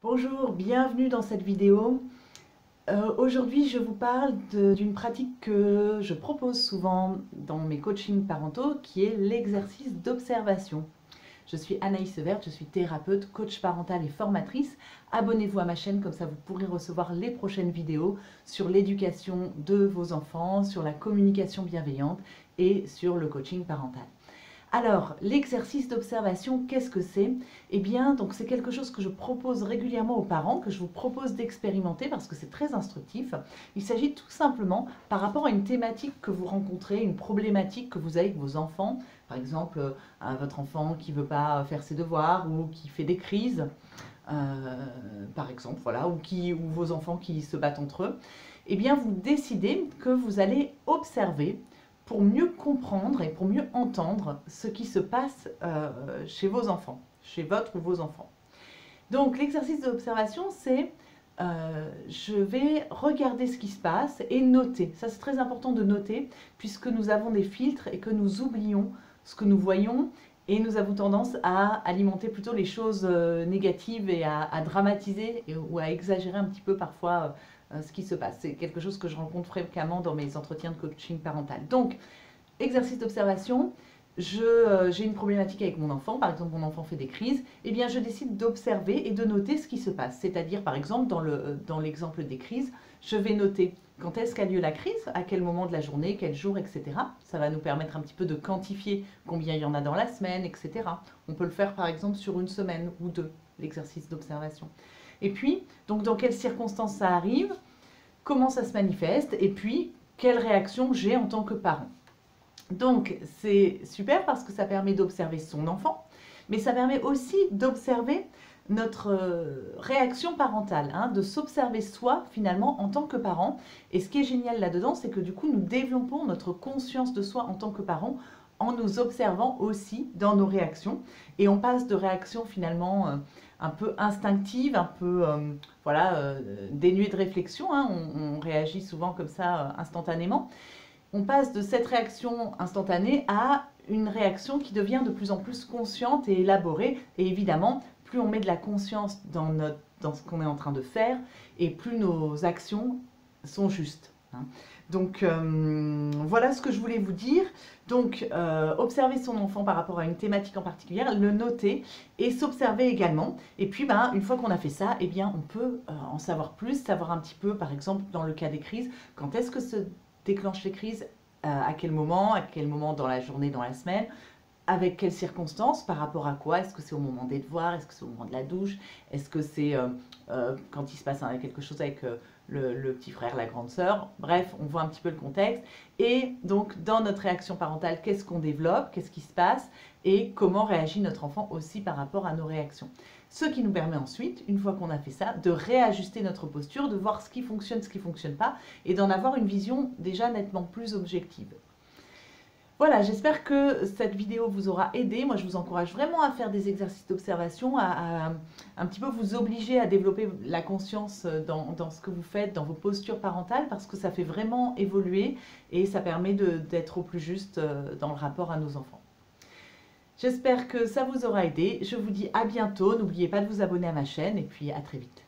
Bonjour, bienvenue dans cette vidéo. Aujourd'hui, je vous parle d'une pratique que je propose souvent dans mes coachings parentaux, qui est l'exercice d'observation. Je suis Anaïs Severt, je suis thérapeute, coach parental et formatrice. Abonnez-vous à ma chaîne, comme ça vous pourrez recevoir les prochaines vidéos sur l'éducation de vos enfants, sur la communication bienveillante et sur le coaching parental. Alors, l'exercice d'observation, qu'est-ce que c'est? Eh bien, donc c'est quelque chose que je propose régulièrement aux parents, que je vous propose d'expérimenter parce que c'est très instructif. Il s'agit tout simplement, par rapport à une thématique que vous rencontrez, une problématique que vous avez avec vos enfants, par exemple, votre enfant qui ne veut pas faire ses devoirs ou qui fait des crises, par exemple, voilà, ou vos enfants qui se battent entre eux, eh bien, vous décidez que vous allez observer pour mieux comprendre et pour mieux entendre ce qui se passe chez vos enfants, chez votre ou vos enfants. Donc l'exercice d'observation, c'est je vais regarder ce qui se passe et noter. Ça, c'est très important de noter puisque nous avons des filtres et que nous oublions ce que nous voyons et nous avons tendance à alimenter plutôt les choses négatives et à dramatiser ou à exagérer un petit peu parfois ce qui se passe. C'est quelque chose que je rencontre fréquemment dans mes entretiens de coaching parental. Donc, exercice d'observation, j'ai une problématique avec mon enfant, par exemple mon enfant fait des crises, eh bien je décide d'observer et de noter ce qui se passe. C'est-à-dire par exemple dans l'exemple des crises, je vais noter quand est-ce qu'a lieu la crise, à quel moment de la journée, quel jour, etc. Ça va nous permettre un petit peu de quantifier combien il y en a dans la semaine, etc. On peut le faire par exemple sur une semaine ou deux, l'exercice d'observation. Et puis, donc dans quelles circonstances ça arrive, comment ça se manifeste, et puis quelle réaction j'ai en tant que parent. Donc c'est super parce que ça permet d'observer son enfant, mais ça permet aussi d'observer notre réaction parentale, hein, de s'observer soi finalement en tant que parent. Et ce qui est génial là-dedans, c'est que du coup nous développons notre conscience de soi en tant que parent en nous observant aussi dans nos réactions. Et on passe de réactions finalement un peu instinctives, un peu voilà, dénuées de réflexion, hein, on réagit souvent comme ça instantanément. On passe de cette réaction instantanée à une réaction qui devient de plus en plus consciente et élaborée. Et évidemment, plus on met de la conscience dans ce qu'on est en train de faire, et plus nos actions sont justes. Donc voilà ce que je voulais vous dire. Donc observer son enfant par rapport à une thématique en particulier, le noter et s'observer également. Et puis une fois qu'on a fait ça, eh bien, on peut en savoir plus, savoir un petit peu, par exemple dans le cas des crises, quand est-ce que se déclenchent les crises, à quel moment dans la journée, dans la semaine, avec quelles circonstances, par rapport à quoi? Est-ce que c'est au moment des devoirs? Est-ce que c'est au moment de la douche? Est-ce que c'est quand il se passe quelque chose avec le petit frère, la grande sœur? Bref, on voit un petit peu le contexte. Et donc, dans notre réaction parentale, qu'est-ce qu'on développe? Qu'est-ce qui se passe? Et comment réagit notre enfant aussi par rapport à nos réactions? Ce qui nous permet ensuite, une fois qu'on a fait ça, de réajuster notre posture, de voir ce qui fonctionne, ce qui ne fonctionne pas, et d'en avoir une vision déjà nettement plus objective. Voilà, j'espère que cette vidéo vous aura aidé. Moi, je vous encourage vraiment à faire des exercices d'observation, à un petit peu vous obliger à développer la conscience dans ce que vous faites, dans vos postures parentales, parce que ça fait vraiment évoluer et ça permet d'être au plus juste dans le rapport à nos enfants. J'espère que ça vous aura aidé. Je vous dis à bientôt. N'oubliez pas de vous abonner à ma chaîne et puis à très vite.